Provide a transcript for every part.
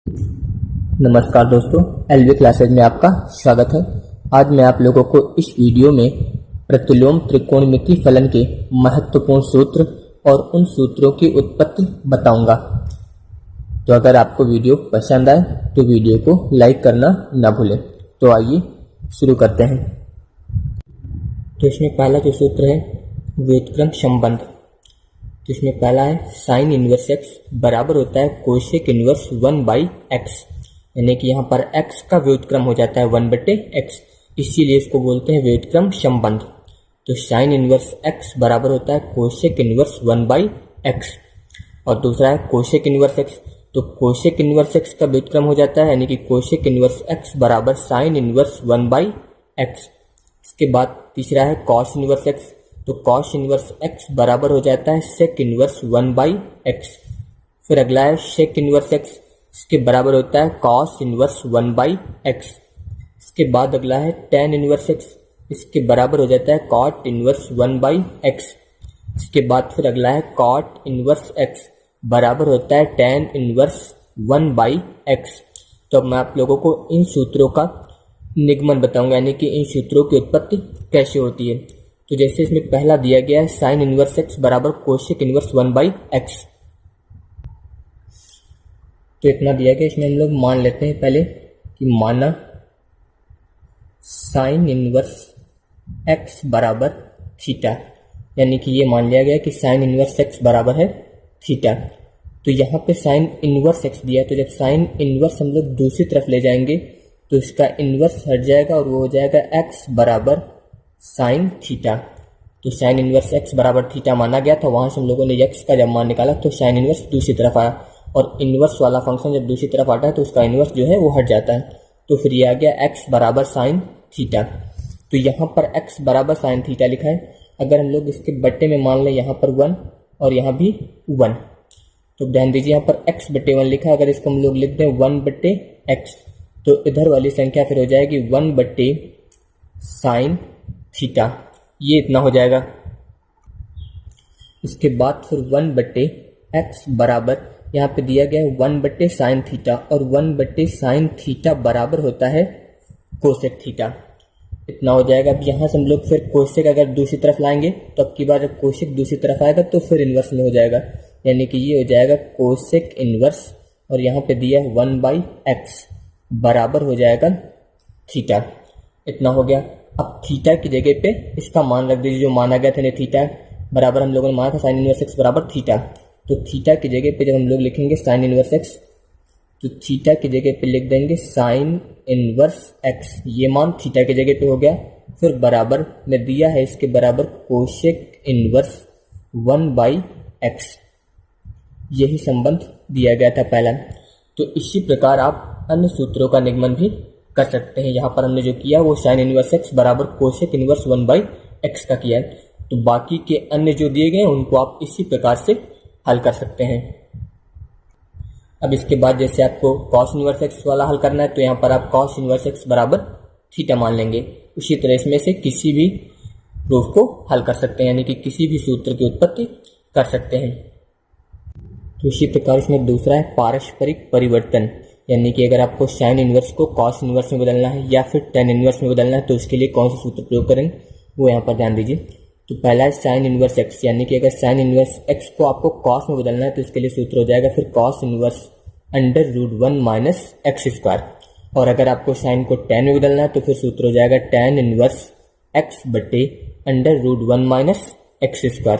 नमस्कार दोस्तों, LV classes में आपका स्वागत है। आज मैं आप लोगों को इस वीडियो में प्रतिलोम त्रिकोणमिति फलन के महत्वपूर्ण सूत्र और उन सूत्रों की उत्पत्ति बताऊंगा। तो अगर आपको वीडियो पसंद आए तो वीडियो को लाइक करना ना भूलें। तो आइए शुरू करते हैं। तो इसमें पहला जो सूत्र है व्युत्क्रम संबंध। तो इसमें पहला है साइन इनवर्स एक्स बराबर होता है कोसेक इनवर्स 1/x, यानी कि यहाँ पर x का व्युत्क्रम हो जाता है 1/x, इसीलिए इसको बोलते हैं व्युत्क्रम संबंध। तो साइन इनवर्स x बराबर होता है कोसेक इनवर्स 1/x। और दूसरा है कोसेक इनवर्स x, तो कोसेक इनवर्स x का व्युत्क्रम हो जाता है यानी कि कोसेक इनवर्स x बराबर साइन इनवर्स 1/x। इसके बाद तीसरा है कॉस इनवर्स x, तो कॉस इनवर्स x बराबर हो जाता है सेक इनवर्स 1/x। फिर अगला है सेक इनवर्स x, इसके बराबर होता है कॉस इनवर्स 1/x। इसके बाद अगला है टेन इनवर्स x, इसके बराबर हो जाता है कॉट इनवर्स 1/x। इसके बाद फिर अगला है कॉट इनवर्स x बराबर होता है टेन इनवर्स 1/x। तो अब मैं आप लोगों को इन सूत्रों का निगमन बताऊंगा, यानी कि इन सूत्रों की उत्पत्ति कैसे होती है। तो जैसे इसमें पहला दिया गया है साइन इनवर्स x बराबर कोसेक इनवर्स 1/x, तो इतना दिया गया। इसमें हम लोग मान लेते हैं पहले कि माना साइन इनवर्स x बराबर थीटा, यानी कि ये मान लिया गया कि साइन इनवर्स x बराबर है थीटा। तो यहाँ पे साइन इनवर्स x दिया है, तो जब साइन इनवर्स हम लोग दूसरी तरफ ले जाएंगे तो इसका इनवर्स हट जाएगा और वो हो जाएगा x बराबर साइन थीटा। तो साइन इनवर्स x बराबर थीटा माना गया था, वहां से हम लोगों ने x का जब मान निकाला तो साइन इनवर्स दूसरी तरफ आया, और इनवर्स वाला फंक्शन जब दूसरी तरफ आता है तो उसका इनवर्स जो है वो हट जाता है। तो फिर ये आ गया x बराबर साइन थीटा। तो यहाँ पर x बराबर साइन थीटा लिखा है। अगर हम लोग इसके बट्टे में मान लें यहाँ पर 1 और यहाँ भी 1, तो ध्यान दीजिए यहाँ पर x/1 लिखा है। अगर इसको हम लोग लिख दें 1/x, तो इधर वाली संख्या फिर हो जाएगी 1/साइन थीटा, ये इतना हो जाएगा। इसके बाद फिर 1/x बराबर यहाँ पे दिया गया है 1/साइन थीटा, और 1/साइन थीटा बराबर होता है कोसेक थीटा, इतना हो जाएगा। अब यहाँ से हम लोग फिर कोसेक अगर दूसरी तरफ लाएंगे तो अब की बार जब कोसेक दूसरी तरफ आएगा तो फिर इन्वर्स में हो जाएगा, यानी कि ये हो जाएगा कोसेक इन्वर्स, और यहाँ पे दिया है 1/x बराबर हो जाएगा थीटा, इतना हो गया। अब थीटा की जगह पे इसका मान रख दीजिए जो माना गया था ना, थीटा बराबर हम लोगों ने माना था साइन इनवर्स x बराबर थीटा। तो थीटा की जगह पे जब हम लोग लिखेंगे साइन इनवर्स x, तो थीटा की जगह पे लिख देंगे साइन इनवर्स x, ये मान थीटा की जगह पे हो गया। फिर बराबर में दिया है इसके बराबर कोसेक इनवर्स 1/x, यही संबंध दिया गया था पहला। तो इसी प्रकार आप अन्य सूत्रों का निगमन भी कर सकते हैं। यहाँ पर हमने जो किया वो साइन इनवर्स x बराबर कोसेक इनवर्स 1/x का किया है। तो बाकी के अन्य जो दिए गए हैं उनको आप इसी प्रकार से हल कर सकते हैं। अब इसके बाद जैसे आपको कॉस इनवर्स x वाला हल करना है, तो यहाँ पर आप कॉस इनवर्स x बराबर थीटा मान लेंगे। उसी तरह इसमें से किसी भी प्रूफ को हल कर सकते हैं, यानी कि किसी भी सूत्र की उत्पत्ति कर सकते हैं। तो इसी प्रकार इसमें दूसरा है पारस्परिक परिवर्तन, यानी कि अगर आपको साइन इनवर्स को कॉस इनवर्स में बदलना है या फिर टेन इनवर्स में बदलना है तो उसके लिए कौन सा सूत्र प्रयोग करेंगे वो यहाँ पर ध्यान दीजिए। तो पहला है साइन इनवर्स x, यानी कि अगर साइन इनवर्स x को आपको कॉस में बदलना है तो इसके लिए सूत्र हो जाएगा फिर कॉस इनवर्स √1 - x²। और अगर आपको साइन को टेन में बदलना है तो फिर सूत्र हो जाएगा टेन इनवर्स x/√1 - x²।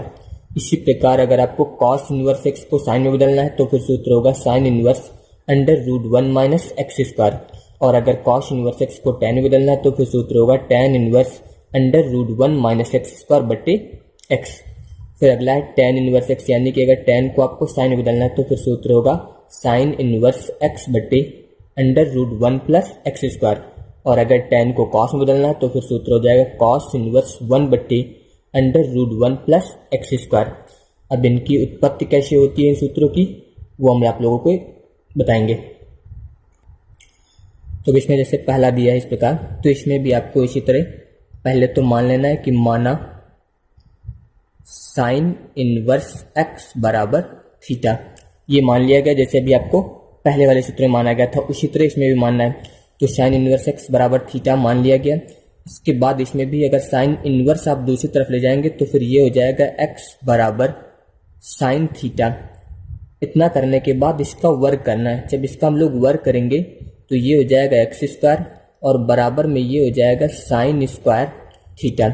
इसी प्रकार अगर आपको कॉस इनवर्स x को साइन में बदलना है तो फिर सूत्र होगा साइन इनवर्स √1 - x²। और अगर कॉस इनवर्स x को टेन में बदलना है तो फिर सूत्र होगा टेन इनवर्स √1 - x²/x। फिर अगला है टेन इनवर्स x, यानी कि अगर टेन को आपको साइन में बदलना है तो फिर सूत्र होगा साइन इनवर्स x/√1 + x²। और अगर टेन को कॉस में बदलना है तो फिर सूत्र हो जाएगा कॉस इनवर्स 1/√1 + x²। अब इनकी उत्पत्ति कैसे होती है इन सूत्रों की, वो हम आप लोगों को बताएंगे। तो इसमें जैसे पहला दिया है इस प्रकार, तो इसमें भी आपको इसी तरह पहले तो मान लेना है कि माना साइन इनवर्स x बराबर थीटा, ये मान लिया गया जैसे अभी आपको पहले वाले सूत्र में माना गया था उसी तरह इसमें भी मानना है। तो साइन इनवर्स एक्स बराबर थीटा मान लिया गया। इसके बाद इसमें भी अगर साइन इनवर्स आप दूसरी तरफ ले जाएंगे तो फिर ये हो जाएगा एक्स बराबर साइन थीटा। इतना करने के बाद इसका वर्ग करना है। जब इसका हम लोग वर्ग करेंगे तो ये हो जाएगा एक्स स्क्वायर और बराबर में ये हो जाएगा साइन स्क्वायर थीटा।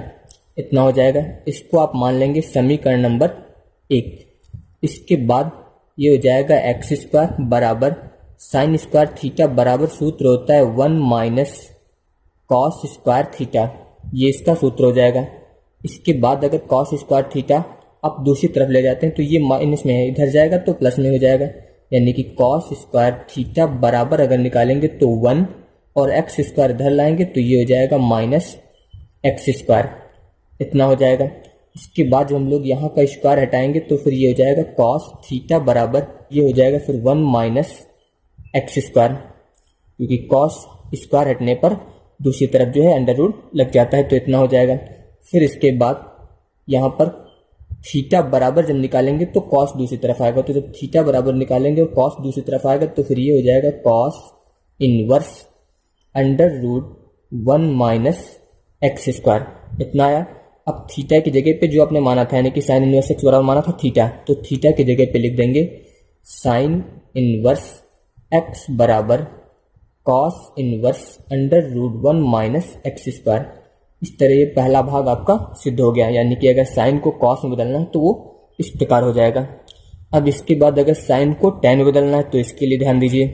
इतना हो जाएगा। इसको आप मान लेंगे समीकरण नंबर 1। इसके बाद ये हो जाएगा एक्स स्क्वायर बराबर साइन स्क्वायर थीटा बराबर सूत्र होता है 1 माइनस कॉस स्क्वायर थीटा। ये इसका सूत्र हो जाएगा। इसके बाद अगर कॉस स्क्वायर थीटा आप दूसरी तरफ ले जाते हैं तो ये माइनस में है, इधर जाएगा तो प्लस में हो जाएगा, यानी कि कॉस स्क्वायर थीटा बराबर अगर निकालेंगे तो 1 और एक्स स्क्वायर इधर लाएंगे तो ये हो जाएगा माइनस एक्स स्क्वायर। इतना हो जाएगा। इसके बाद जब हम लोग यहाँ का स्क्वायर हटाएंगे तो फिर ये हो जाएगा कॉस थीटा बराबर ये हो जाएगा फिर 1 माइनस एक्स स्क्वायर, क्योंकि कॉस स्क्वायर हटने पर दूसरी तरफ जो है अंडर रूट लग जाता है। तो इतना हो जाएगा। फिर इसके बाद यहाँ पर थीटा बराबर जब निकालेंगे तो कॉस दूसरी तरफ आएगा। तो जब थीटा बराबर निकालेंगे और कॉस दूसरी तरफ आएगा तो फिर ये हो जाएगा cos inverse under root 1 minus x square. इतना आया। अब थीटा की जगह पे जो आपने माना था यानी कि साइन इनवर्स एक्स बराबर माना था थीटा, तो थीटा की जगह पे लिख देंगे साइन इनवर्स एक्स बराबर cos inverse under root 1 minus x square. इस तरह ये पहला भाग आपका सिद्ध हो गया, यानी कि अगर साइन को कॉस में बदलना है तो वो इस प्रकार हो जाएगा। अब इसके बाद अगर साइन को टेन में बदलना है तो इसके लिए ध्यान दीजिए।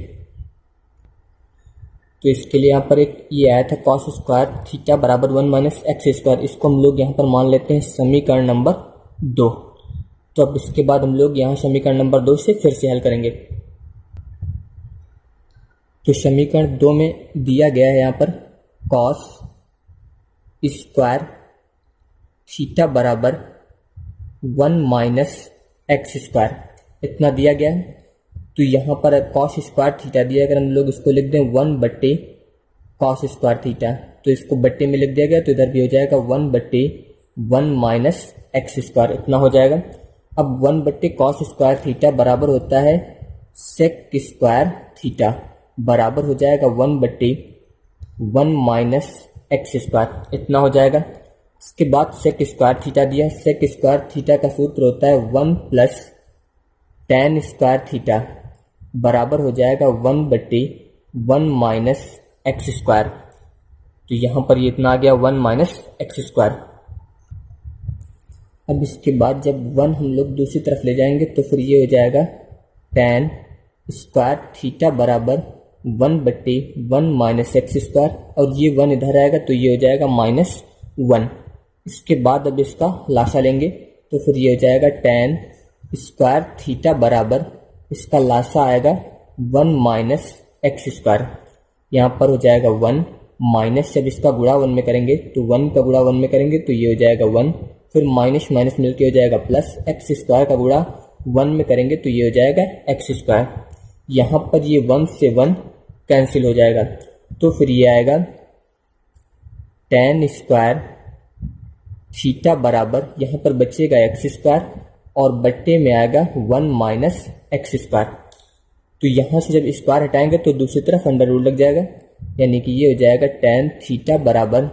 तो इसके लिए यहाँ पर एक ये आया था कॉस स्क्वायर थीटा बराबर 1 माइनस एक्स स्क्वायर। इसको हम लोग यहाँ पर मान लेते हैं समीकरण नंबर 2। तो अब इसके बाद हम लोग यहाँ समीकरण नंबर 2 से फिर से हल करेंगे। तो समीकरण 2 में दिया गया है यहाँ पर कॉस स्क्वायर थीटा बराबर 1 माइनस एक्स स्क्वायर। इतना दिया गया है। तो यहाँ पर कॉस स्क्वायर थीटा दिया, अगर हम लोग इसको लिख दें 1 बट्टे कॉस स्क्वायर थीटा तो इसको बट्टे में लिख दिया गया, तो इधर भी हो जाएगा 1 बट्टे 1 माइनस एक्स स्क्वायर। इतना हो जाएगा। अब 1 बट्टे कॉस स्क्वायर थीटा बराबर होता है सेक स्क्वायर थीटा, बराबर हो जाएगा 1 बट्टे 1 माइनस एक्स स्क्वायर। इतना हो जाएगा। इसके बाद सेक स्क्वायर थीटा दिया। सेक स्क्वायर थीटा का सूत्र होता है 1 प्लस टेन स्क्वायर थीटा बराबर हो जाएगा 1 बट्टे 1 माइनस एक्स स्क्वायर। तो यहाँ पर ये इतना आ गया 1 माइनस एक्स स्क्वायर। अब इसके बाद जब 1 हम लोग दूसरी तरफ ले जाएंगे तो फिर ये हो जाएगा टेन स्क्वायर थीटा बराबर 1 बट्टे 1 माइनस एक्स स्क्वायर, और ये 1 इधर आएगा तो ये हो जाएगा -1। इसके बाद अब इसका लासा लेंगे तो फिर ये हो जाएगा टेन स्क्वायर थीटा बराबर इसका लासा आएगा 1 माइनस एक्स स्क्वायर। यहाँ पर हो जाएगा 1 माइनस, जब इसका गुणा 1 में करेंगे तो 1 का गुणा 1 में करेंगे तो ये हो जाएगा 1, फिर माइनस माइनस मिलके हो जाएगा प्लस, एक्स स्क्वायर का गुणा 1 में करेंगे तो ये हो जाएगा एक्स स्क्वायर। यहाँ पर ये 1 से 1 कैंसिल हो जाएगा तो फिर ये आएगा टेन स्क्वायर थीटा बराबर यहाँ पर बचेगा एक्स स्क्वायर और बट्टे में आएगा 1 माइनस एक्स स्क्वायर। तो यहाँ से जब स्क्वायर हटाएंगे तो दूसरी तरफ अंडर रूट लग जाएगा, यानी कि ये हो जाएगा टेन थीटा बराबर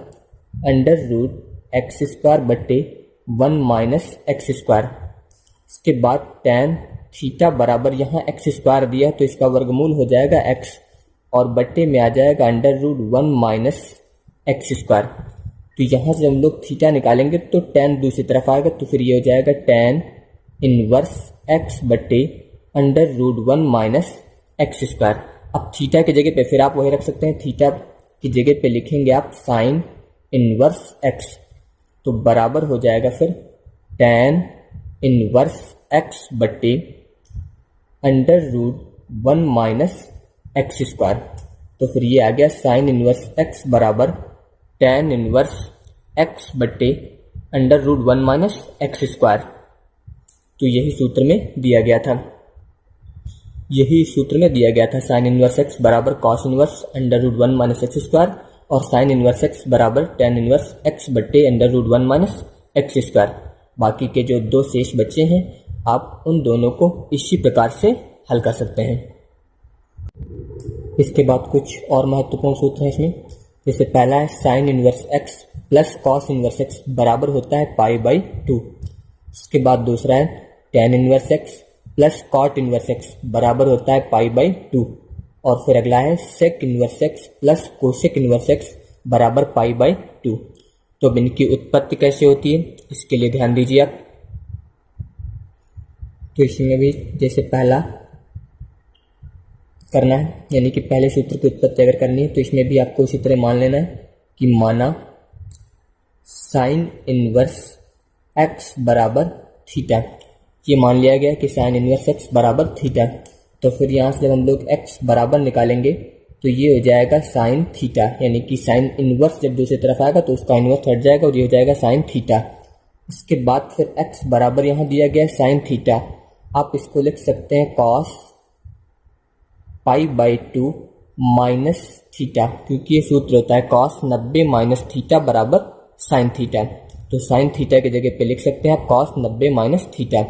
अंडर रूट एक्स स्क्वायर बट्टे 1 माइनस एक्स स्क्वायर। इसके बाद टेन थीटा बराबर यहाँ एक्स स्क्वायर दिया तो इसका वर्गमूल हो जाएगा एक्स और बट्टे में आ जाएगा under root 1 minus x square. तो यहाँ से हम लोग थीटा निकालेंगे तो टेन दूसरी तरफ आएगा तो फिर ये हो जाएगा टेन इनवर्स एक्स बट्टे under root 1 minus x square. अब थीटा की जगह पे फिर आप वही रख सकते हैं, थीटा की जगह पे लिखेंगे आप साइन इनवर्स एक्स, तो बराबर हो जाएगा फिर टेन इनवर्स एक्स बट्टे under root 1 minus x square. तो फिर ये आ गया साइन इनवर्स एक्स बराबर टेन इनवर्स एक्स बट्टे under root 1 minus x square. तो यही सूत्र में दिया गया था, साइन इनवर्स एक्स बराबर cos inverse under root 1 minus x square और साइन इनवर्स एक्स बराबर टेन इनवर्स एक्स बट्टे under root 1 minus x square. बाकी के जो 2 शेष बचे हैं आप उन दोनों को इसी प्रकार से हल कर सकते हैं। इसके बाद कुछ और महत्वपूर्ण सूत्र हैं इसमें। जैसे पहला है sine inverse x plus cos inverse x बराबर होता है पाई बाई 2। इसके बाद दूसरा है tan inverse x plus cot inverse x बराबर होता है पाई बाई 2। और फिर अगला है sec inverse x plus cosec inverse x बराबर पाई बाई 2। तो अब इनकी उत्पत्ति कैसे होती है इसके लिए ध्यान दीजिए आप। तो इसमें भी जैसे पहला करना है, यानी कि पहले सूत्र की उत्पत्ति अगर करनी है तो इसमें भी आपको उसी तरह मान लेना है कि माना साइन इनवर्स एक्स बराबर थीटा। ये मान लिया गया कि साइन इनवर्स एक्स बराबर थीटा। तो फिर यहाँ से जब हम लोग एक्स बराबर निकालेंगे तो ये हो जाएगा साइन थीटा, यानी कि साइन इनवर्स जब दूसरी तरफ आएगा तो उसका इनवर्स हट जाएगा और ये हो जाएगा साइन थीटा। इसके बाद फिर एक्स बराबर यहाँ दिया गया साइन थीटा, आप इसको लिख सकते हैं cos pi by 2 minus theta, क्योंकि ये सूत्र होता है कॉस 90 माइनस थीटा बराबर साइन थीटा। तो साइन थीटा की जगह पे लिख सकते हैं आप कॉस 90 माइनस थीटा।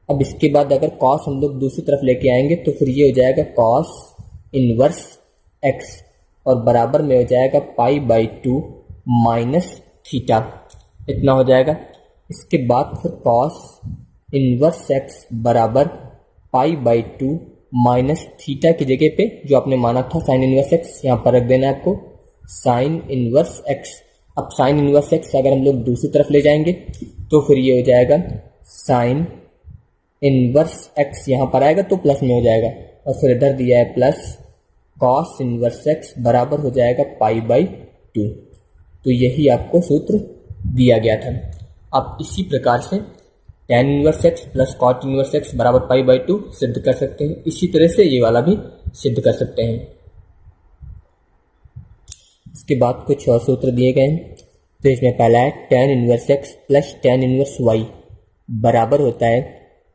अब इसके बाद अगर कॉस हम लोग दूसरी तरफ लेके आएंगे तो फिर ये हो जाएगा कॉस इनवर्स एक्स और बराबर में हो जाएगा पाई बाई 2 माइनस थीटा, इतना हो जाएगा। इसके बाद फिर कॉस इनवर्स एक्स बराबर पाई बाई 2 माइनस थीटा की जगह पे जो आपने माना था साइन इनवर्स एक्स यहाँ पर रख देना है आपको साइन इनवर्स एक्स। अब साइन इनवर्स एक्स अगर हम लोग दूसरी तरफ ले जाएंगे तो फिर ये हो जाएगा साइन इनवर्स एक्स, यहाँ पर आएगा तो प्लस में हो जाएगा और फिर इधर दिया है प्लस कॉस इनवर्स एक्स बराबर हो जाएगा पाई बाई 2। तो यही आपको सूत्र दिया गया था। आप इसी प्रकार से tan inverse x plus cot inverse x बराबर पाई बाई 2 सिद्ध कर सकते हैं। इसी तरह से ये वाला भी सिद्ध कर सकते हैं। इसके बाद कुछ और सूत्र दिए गए हैं। तो इसमें पहला है tan inverse x plus tan inverse y बराबर होता है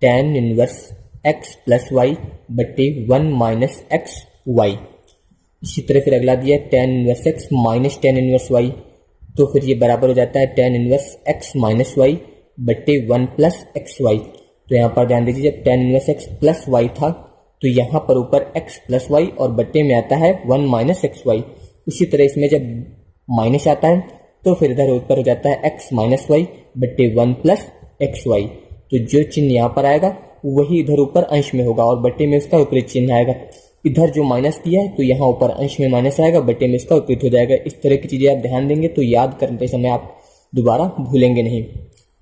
tan inverse x plus y बट्टे 1 माइनस एक्स वाई। इसी तरह फिर अगला दिया है tan inverse x minus tan inverse y, तो फिर ये बराबर हो जाता है tan inverse x minus y बट्टे 1 प्लस एक्स वाई। तो यहाँ पर ध्यान दीजिए जब tan inverse x plus y था तो यहाँ पर ऊपर एक्स प्लस वाई और बट्टे में आता है 1 माइनस एक्स वाई। उसी तरह इसमें जब माइनस आता है तो फिर इधर ऊपर हो जाता है एक्स माइनस वाई बट्टे 1 प्लस एक्स वाई। तो जो चिन्ह यहाँ पर आएगा वही इधर ऊपर अंश में होगा और बट्टे में उसका विपरीत चिन्ह आएगा। इधर जो माइनस दिया है तो यहाँ ऊपर अंश में माइनस आएगा, बट्टे में इसका विपरीत हो जाएगा। इस तरह की चीज़ें आप ध्यान देंगे तो याद करते समय आप दोबारा भूलेंगे नहीं।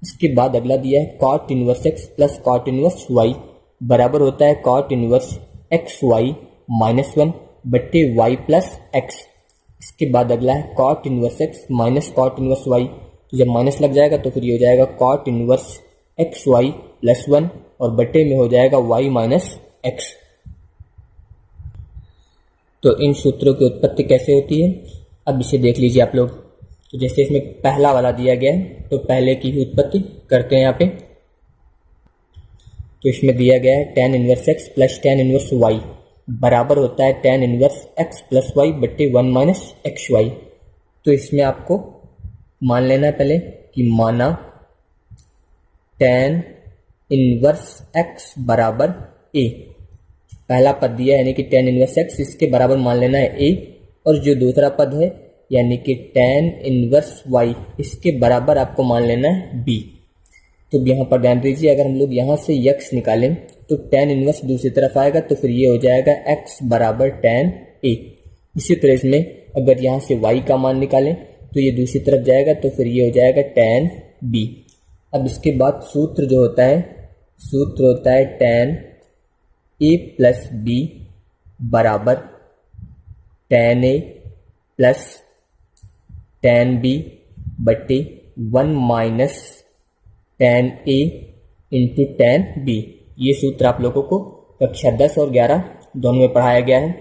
इसके बाद अगला दिया है cot inverse x plus cot inverse y बराबर होता है cot inverse x y minus 1 बट्टे वाई प्लस एक्स। इसके बाद अगला है cot inverse x minus cot inverse y, तो जब माइनस लग जाएगा तो फिर ये हो जाएगा cot inverse x y plus 1 और बट्टे में हो जाएगा वाई माइनस एक्स। तो इन सूत्रों की उत्पत्ति कैसे होती है अब इसे देख लीजिए आप लोग। तो जैसे इसमें पहला वाला दिया गया है तो पहले की ही उत्पत्ति करते हैं यहाँ पे। तो इसमें दिया गया है tan inverse x plus tan inverse y बराबर होता है tan inverse x plus y बट्टे 1 माइनस एक्स वाई। तो इसमें आपको मान लेना है पहले कि माना टेन इनवर्स एक्स बराबर ए, पहला पद दिया है यानी कि टेन इनवर्स एक्स, इसके बराबर मान लेना है ए, और जो दूसरा पद है यानी कि टेन इनवर्स वाई इसके बराबर आपको मान लेना है बी। तो यहाँ पर ध्यान दीजिए अगर हम लोग यहाँ से यक्स निकालें तो टेन इनवर्स दूसरी तरफ आएगा तो फिर ये हो जाएगा एक्स बराबर टेन ए। इसी तरह इसमें अगर यहाँ से वाई का मान निकालें तो ये दूसरी तरफ जाएगा तो फिर ये हो जाएगा टेन बी। अब इसके बाद सूत्र जो होता है सूत्र होता है टेन ए प्लस बी बराबर टेन ए प्लस टेन बी बट्टे 1 माइनस टेन ए इंटू टेन बी। ये सूत्र आप लोगों को कक्षा 10 और 11 दोनों में पढ़ाया गया है।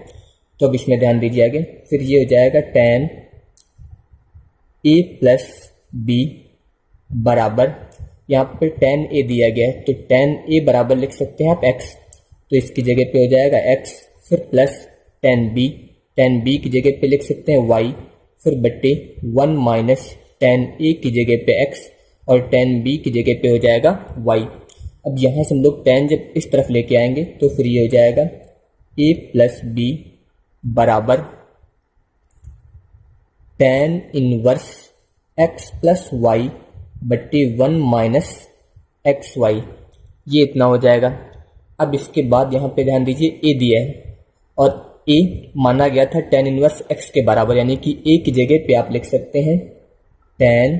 तो अब इसमें ध्यान दीजिए आगे, फिर ये हो जाएगा टेन ए प्लस बी बराबर, यहाँ पे टेन ए दिया गया है तो टेन ए बराबर लिख सकते हैं आप एक्स, तो इसकी जगह पे हो जाएगा एक्स, फिर प्लस टेन बी की जगह पे लिख सकते हैं वाई, फिर बट्टे 1 माइनस टेन ए की जगह पे एक्स और टेन बी की जगह पे हो जाएगा वाई। अब यहाँ से हम लोग टेन जब इस तरफ लेके आएंगे तो फिर ये हो जाएगा ए प्लस बी बराबर tan inverse x plus y बट्टे 1 माइनस एक्स वाई, ये इतना हो जाएगा। अब इसके बाद यहाँ पे ध्यान दीजिए ए दिया है और ए माना गया था tan इनवर्स एक्स के बराबर, यानी कि ए की जगह पे आप लिख सकते हैं tan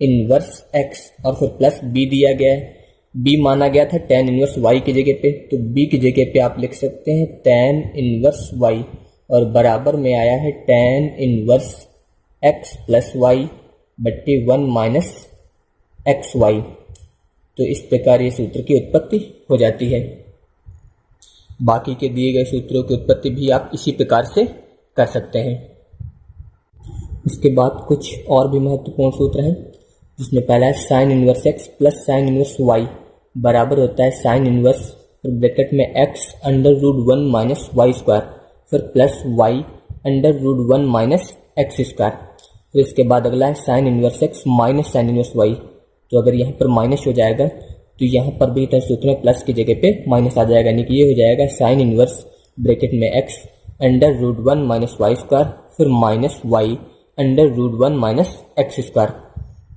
इनवर्स एक्स और फिर प्लस बी दिया गया है। बी माना गया था tan इनवर्स वाई की जगह पे, तो बी की जगह पे आप लिख सकते हैं tan इनवर्स वाई और बराबर में आया है tan inverse x plus y बट्टे 1 माइनस एक्स वाई। तो इस प्रकार ये सूत्र की उत्पत्ति हो जाती है। बाकी के दिए गए सूत्रों की उत्पत्ति भी आप इसी प्रकार से कर सकते हैं। इसके बाद कुछ और भी महत्वपूर्ण सूत्र हैं, जिसमें पहला है sine inverse x plus sine inverse y बराबर होता है साइन इनवर्स ब्रैकेट में x under root 1 minus y square फिर plus y under root 1 minus x square. फिर इसके बाद अगला है sine inverse x minus sine inverse y. तो अगर यहाँ पर माइनस हो जाएगा तो यहाँ पर भी इस सूत्र में प्लस की जगह पे माइनस आ जाएगा, यानी कि ये हो जाएगा साइन इनवर्स ब्रैकेट में x under root 1 minus y square फिर minus y under root 1 minus x square.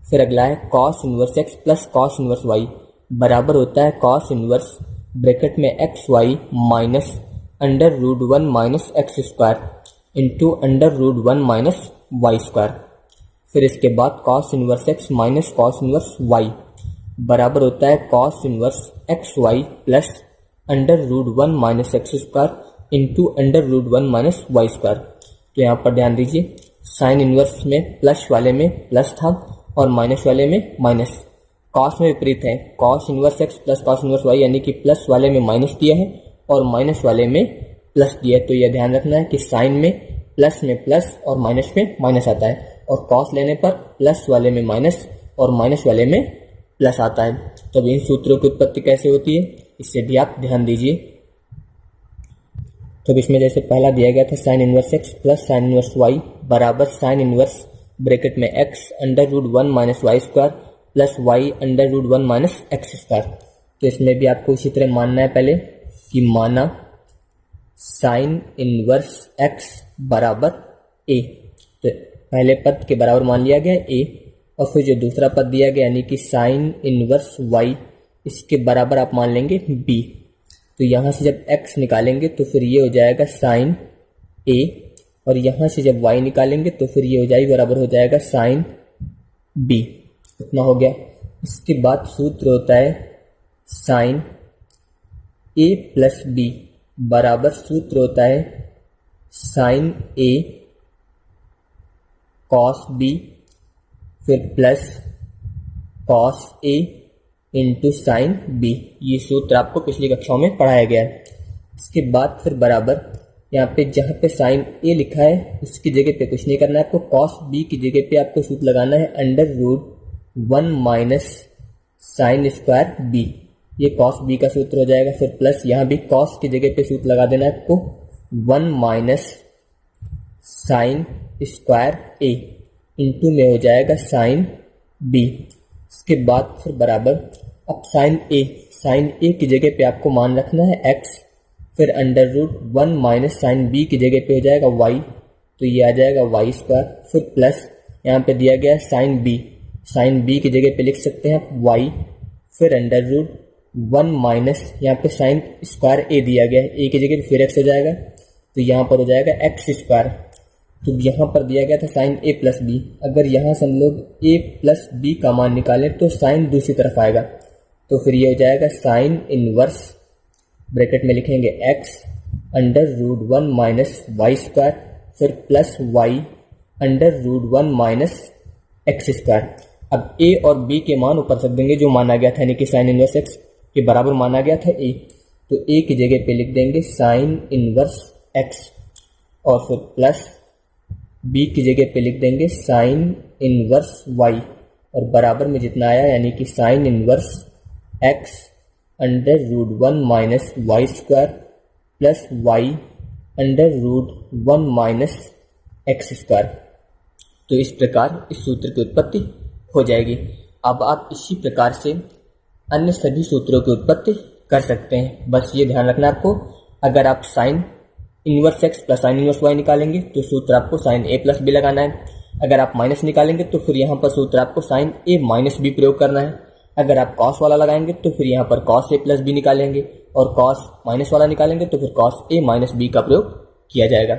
फिर अगला है cos inverse x plus cos inverse y बराबर होता है कॉस इनवर्स ब्रैकेट में x y minus under root 1 minus x square into under root 1 minus y square. फिर इसके बाद cos inverse x minus cos inverse y बराबर होता है cos inverse x y plus under root 1 minus x square into under root 1 minus y square. तो यहाँ पर ध्यान दीजिए, साइन इनवर्स में प्लस वाले में प्लस था और माइनस वाले में माइनस। कॉस में विपरीत है, cos inverse x plus cos inverse y, यानी कि प्लस वाले में माइनस दिया है और माइनस वाले में प्लस दिया है। तो यह ध्यान रखना है कि साइन में प्लस और माइनस में माइनस आता है और कॉस लेने पर प्लस वाले में माइनस और माइनस वाले में प्लस आता है। तो अब इन सूत्रों की उत्पत्ति कैसे होती है, इससे भी आप ध्यान दीजिए। तो इसमें जैसे पहला दिया गया था sine inverse x plus sine inverse y बराबर साइन इनवर्स ब्रैकेट में x under root 1 minus y square plus y under root 1 minus x square. तो इसमें भी आपको इसी तरह मानना है पहले कि माना साइन इनवर्स एक्स बराबर ए, तो पहले पद के बराबर मान लिया गया ए और फिर जो दूसरा पद दिया गया यानी कि साइन इनवर्स वाई, इसके बराबर आप मान लेंगे बी। तो यहाँ से जब x निकालेंगे तो फिर ये हो जाएगा साइन a और यहाँ से जब y निकालेंगे तो फिर ये हो जाएगी बराबर हो जाएगा साइन b। इतना हो गया। इसके बाद सूत्र होता है साइन a प्लस बी बराबर सूत्र होता है साइन a कॉस b फिर plus cos a into sine B. ये सूत्र आपको पिछली कक्षाओं में पढ़ाया गया है। इसके बाद फिर बराबर यहाँ पे जहाँ पे साइन ए लिखा है उसकी जगह पे कुछ नहीं करना है आपको, कॉस बी की जगह पे आपको सूत्र लगाना है under root 1 minus sine square B. ये कॉस बी का सूत्र हो जाएगा। फिर प्लस यहाँ भी कॉस की जगह पे सूत्र लगा देना है आपको 1 माइनस साइन स्क्वायर ए इंटू में हो जाएगा साइन बी। इसके बाद फिर बराबर अब साइन ए की जगह पे आपको मान रखना है x, फिर under root 1 minus sine B की जगह पे हो जाएगा y, तो ये आ जाएगा वाई स्क्वायर। फिर प्लस यहाँ पे दिया गया है साइन बी की जगह पे लिख सकते हैं आप y, फिर अंडर रूट 1 माइनस यहाँ पे साइन स्क्वायर ए दिया गया है, ए की जगह पे फिर x हो जाएगा तो यहाँ पर हो जाएगा एक्स स्क्वायर। तो यहाँ पर दिया गया था साइन ए प्लस बी, अगर यहाँ से हम लोग ए प्लस बी का मान निकालें तो साइन दूसरी तरफ आएगा, तो फिर ये हो जाएगा साइन इनवर्स ब्रैकेट में लिखेंगे x under root 1 minus y square फिर plus y under root 1 minus x square. अब ए और बी के मान ऊपर रख देंगे जो माना गया था, यानी कि साइन इनवर्स एक्स के बराबर माना गया था ए, तो ए की जगह पे लिख देंगे साइन इनवर्स एक्स और फिर प्लस बी की जगह पे लिख देंगे साइन इनवर्स वाई और बराबर में जितना आया यानी कि sine inverse x under root 1 minus y square plus y under root 1 minus x square. तो इस प्रकार इस सूत्र की उत्पत्ति हो जाएगी। अब आप इसी प्रकार से अन्य सभी सूत्रों की उत्पत्ति कर सकते हैं। बस ये ध्यान रखना आपको, अगर आप sine inverse x plus sine inverse y निकालेंगे तो सूत्र आपको साइन ए प्लस बी लगाना है। अगर आप माइनस निकालेंगे तो फिर यहाँ पर सूत्र आपको साइन ए माइनस बी प्रयोग करना है। अगर आप कॉस वाला लगाएंगे तो फिर यहाँ पर कॉस ए प्लस बी निकालेंगे, और कॉस माइनस वाला निकालेंगे तो फिर कॉस ए माइनस बी का प्रयोग किया जाएगा।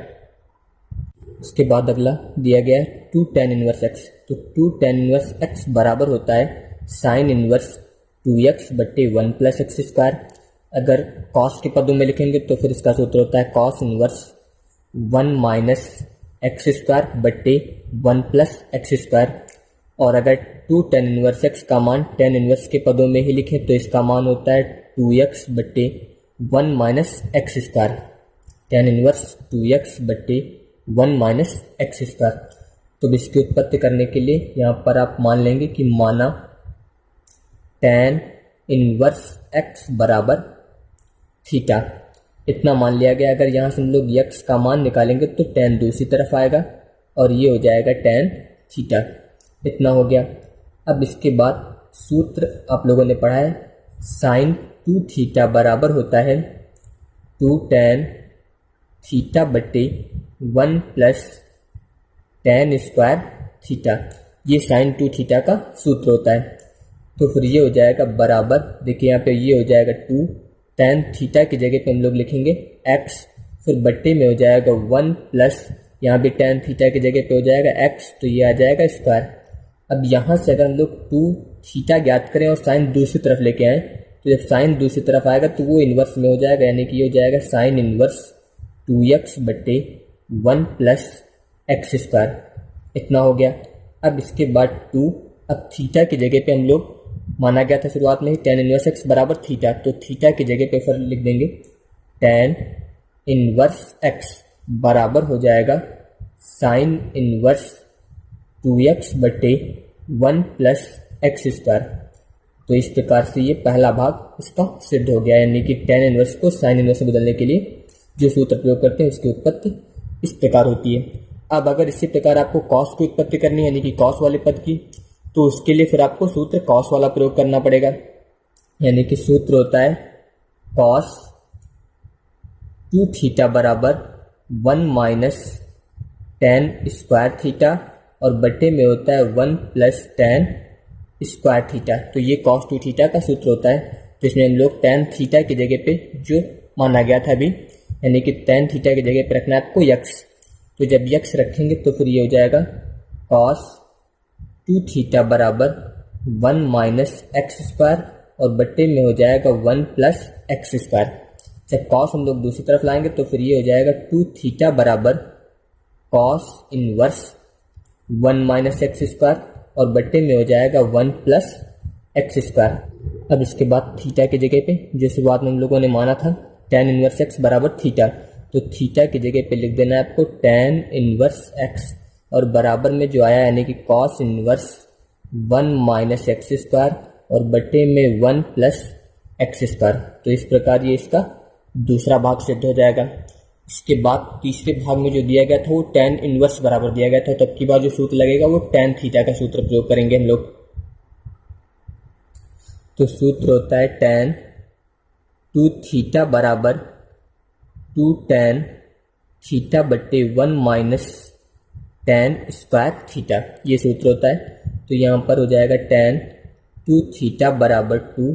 उसके बाद अगला दिया गया है 2 tan इनवर्स एक्स। तो 2 tan इनवर्स एक्स बराबर होता है साइन इनवर्स 2x बट्टे 1 प्लस एक्स स्क्वायर। अगर कॉस के पदों में लिखेंगे तो फिर इसका सूत्र होता है cos inverse 1 minus x square बट्टे 1 प्लस एक्स स्क्वायर। और अगर 2 tan इनवर्स एक्स का मान tan इनवर्स के पदों में ही लिखें तो इसका मान होता है 2x बट्टे 1 minus x square. tan inverse 2x बट्टे 1 माइनस एक्स स्क्वायर। तो इसकी उत्पत्ति करने के लिए यहाँ पर आप मान लेंगे कि माना tan इनवर्स x बराबर थीटा, इतना मान लिया गया। अगर यहाँ से हम लोग x का मान निकालेंगे तो tan दूसरी तरफ आएगा और ये हो जाएगा tan थीटा, इतना हो गया। अब इसके बाद सूत्र आप लोगों ने पढ़ा है साइन 2 थीटा बराबर होता है 2 tan थीटा बट्टे 1 प्लस tan स्क्वायर थीटा। ये साइन 2 थीटा का सूत्र होता है। तो फिर ये हो जाएगा बराबर, देखिए यहाँ पे ये हो जाएगा 2 tan थीटा की जगह पे हम लोग लिखेंगे x, फिर बट्टे में हो जाएगा 1 प्लस यहाँ भी tan थीटा की जगह पे हो जाएगा x, तो ये आ जाएगा स्क्वायर। अब यहाँ से अगर हम लोग 2 थीटा ज्ञात करें और साइन दूसरी तरफ लेके आएँ तो जब साइन दूसरी तरफ आएगा तो वो इन्वर्स में हो जाएगा, यानी कि ये हो जाएगा साइन इन्वर्स 2x बट्टे 1 प्लस एक्स स्क्वायर, इतना हो गया। अब इसके बाद 2, अब थीटा की जगह पे हम लोग माना गया था शुरुआत में ही tan इनवर्स एक्स बराबर थीटा, तो थीटा की जगह पे फिर लिख देंगे tan इनवर्स एक्स बराबर हो जाएगा साइन इनवर्स 2x बट्टे 1 प्लस एक्स स्क्वायर। तो इस प्रकार से ये पहला भाग इसका सिद्ध हो गया, यानी कि tan इनवर्स को साइन इनवर्स से बदलने के लिए जो सूत्र प्रयोग करते हैं उसकी उत्पत्ति इस प्रकार होती है। अब अगर इसी प्रकार आपको कॉस की उत्पत्ति करनी है, यानी कि कॉस वाले पद की, तो उसके लिए फिर आपको सूत्र कॉस वाला प्रयोग करना पड़ेगा, यानी कि सूत्र होता है कॉस 2 थीटा बराबर 1 माइनस tan स्क्वायर थीटा, और बट्टे में होता है 1 प्लस tan स्क्वायर थीटा। तो ये कॉस 2 थीटा का सूत्र होता है, जिसमें हम लोग tan थीटा की जगह पे जो माना गया था अभी, यानी कि tan थीटा की जगह पे रखना है आपको x। तो जब x रखेंगे तो फिर ये हो जाएगा कॉस 2 थीटा बराबर 1 माइनस एक्स स्क्वायर, और बट्टे में हो जाएगा 1 प्लस एक्स स्क्वायर। जब कॉस हम लोग दूसरी तरफ लाएंगे तो फिर ये हो जाएगा 2 थीटा बराबर cos inverse 1 minus x square, और बट्टे में हो जाएगा 1 प्लस एक्स स्क्वायर। अब इसके बाद थीटा की जगह पे जो शुरुआत में हम लोगों ने माना था tan इनवर्स एक्स बराबर थीटा, तो थीटा की जगह पे लिख देना है आपको tan इनवर्स एक्स, और बराबर में जो आया यानी कि cos inverse 1 minus x square, और बट्टे में 1 प्लस एक्स स्क्वायर। तो इस प्रकार ये इसका दूसरा भाग सिद्ध हो जाएगा। इसके बाद तीसरे भाग में जो दिया गया था वो tan इनवर्स बराबर दिया गया था, तब की बार जो सूत्र लगेगा वो tan थीटा का सूत्र प्रयोग करेंगे हम लोग। तो सूत्र होता है tan 2 थीटा बराबर 2 tan थीटा बट्टे 1 माइनस tan स्क्वायर थीटा, ये सूत्र होता है। तो यहाँ पर हो जाएगा tan 2 थीटा बराबर 2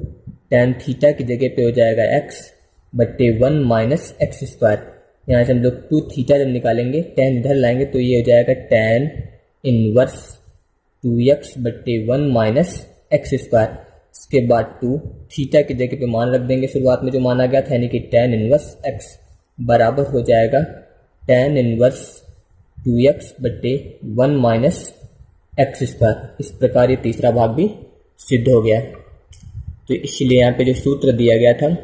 tan थीटा की जगह पे हो जाएगा x बट्टे 1 माइनस एक्स स्क्वायर। यहाँ से हम लोग 2 थीटा जब निकालेंगे tan इधर लाएंगे तो ये हो जाएगा tan इनवर्स 2x बट्टे 1 माइनस एक्स स्क्वायर। इसके बाद 2 थीटा की जगह पे मान रख देंगे शुरुआत में जो माना गया था, यानी कि tan इनवर्स x बराबर हो जाएगा tan इनवर्स 2x बट्टे 1 माइनस एक्स स्क्वायर। इस प्रकार ये तीसरा भाग भी सिद्ध हो गया। तो इसलिए यहाँ पे जो सूत्र दिया गया था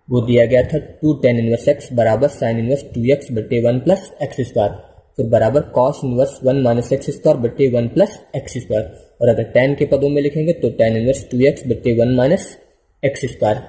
वो दिया गया था 2 tan इनवर्स x बराबर साइन इनवर्स 2x बट्टे 1 प्लस एक्स स्क्वायर, फिर बराबर cos inverse 1 minus x square बट्टे 1 प्लस एक्स स्क्वायर, और अगर tan के पदों में लिखेंगे तो tan इनवर्स 2x बट्टे 1 माइनस एक्स स्क्वायर।